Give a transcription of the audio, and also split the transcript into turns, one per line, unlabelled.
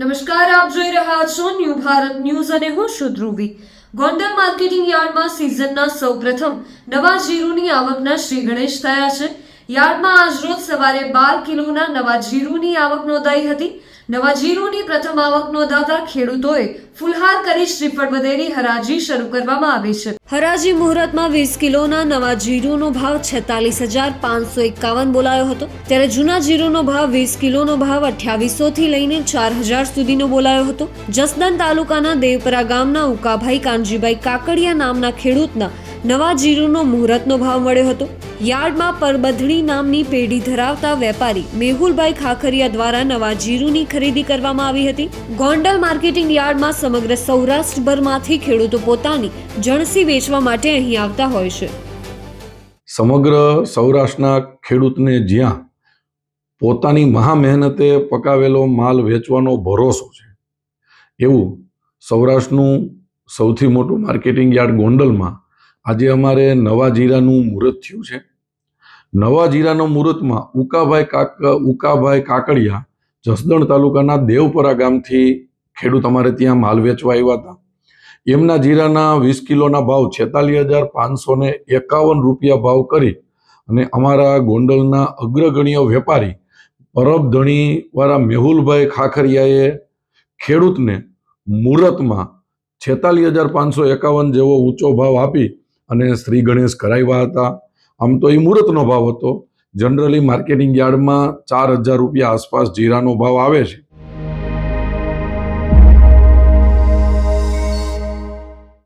નમસ્કાર, આપ જોઈ રહ્યા છો ન્યૂ ભારત ન્યૂઝ અને હું છું ધ્રુવી. ગોંડલ માર્કેટિંગ યાર્ડમાં સિઝનના સૌપ્રથમ નવા જીરુની આવકના શ્રી ગણેશ થયા છે. યાર્ડમાં આજરોજ સવારે 12 કિલોના નવા જીરુની આવક નોંધાઈ હતી. નવા જીરુની પ્રથમ આવક નોંધાતા ખેડૂતોએ ફુલહાર કરી શ્રીફળ વધેરી હરાજી શરૂ કરવામાં આવી છે. હરાજી મુહૂર્તમાં 20 કિલોના નવા જીરુનો ભાવ 46,551 બોલાયો હતો, ત્યારે જૂના જીરુનો ભાવ 20 કિલોનો ભાવ 2800 થી લઈને 4000 સુધીનો બોલાયો હતો. જસદણ તાલુકાના દેવપરા ગામના ઉકાભાઈ કાનજીભાઈ કાકડિયા નામના ખેડૂતના નવા જીરુનો મુહૂર્તનો ભાવ મળ્યો હતો. યાર્ડમાં પરબધણી નામની પેઢી ધરાવતા વેપારી મેહુલભાઈ ખાખરિયા દ્વારા નવા જીરુની ખરીદી કરવામાં આવી હતી. ગોંડલ માર્કેટિંગ યાર્ડમાં સમગ્ર સૌરાષ્ટ્રભરમાંથી ખેડૂતો પોતાની જણસી વેચવા માટે અહીં આવતા હોય છે.
સમગ્ર સૌરાષ્ટ્રના ખેડૂતને જ્યાં પોતાની મહા મહેનતે પકાવેલો માલ વેચવાનો ભરોસો છે, એવું સૌરાષ્ટ્રનું સૌથી મોટું માર્કેટિંગ યાર્ડ ગોંડલમાં આજે અમારે નવા જીરાનું મુહૂર્ત થયું છે. નવા જીરાના મુહૂર્તમાં ઉકાભાઈ કાકડિયા જસદણ તાલુકાના દેવપરા ગામથી ખેડૂત અમારે ત્યાં માલ વેચવા આવ્યા હતા. એમના જીરાના 20 કિલોના ભાવ 46,551 રૂપિયા ભાવ કરી અને અમારા ગોંડલના અગ્રગણ્ય વેપારી પરબધણી વાળા મેહુલભાઈ ખાખરિયાએ ખેડૂતને મુહૂર્તમાં 46,551 જેવો ઊંચો ભાવ આપી અને શ્રી ગણેશ કરાવ્યા હતા. આમ તો એ મુહૂર્તનો ભાવ હતો. જનરલી માર્કેટિંગ યાર્ડમાં 4,000 રૂપિયા આસપાસ જીરાનો ભાવ આવે છે,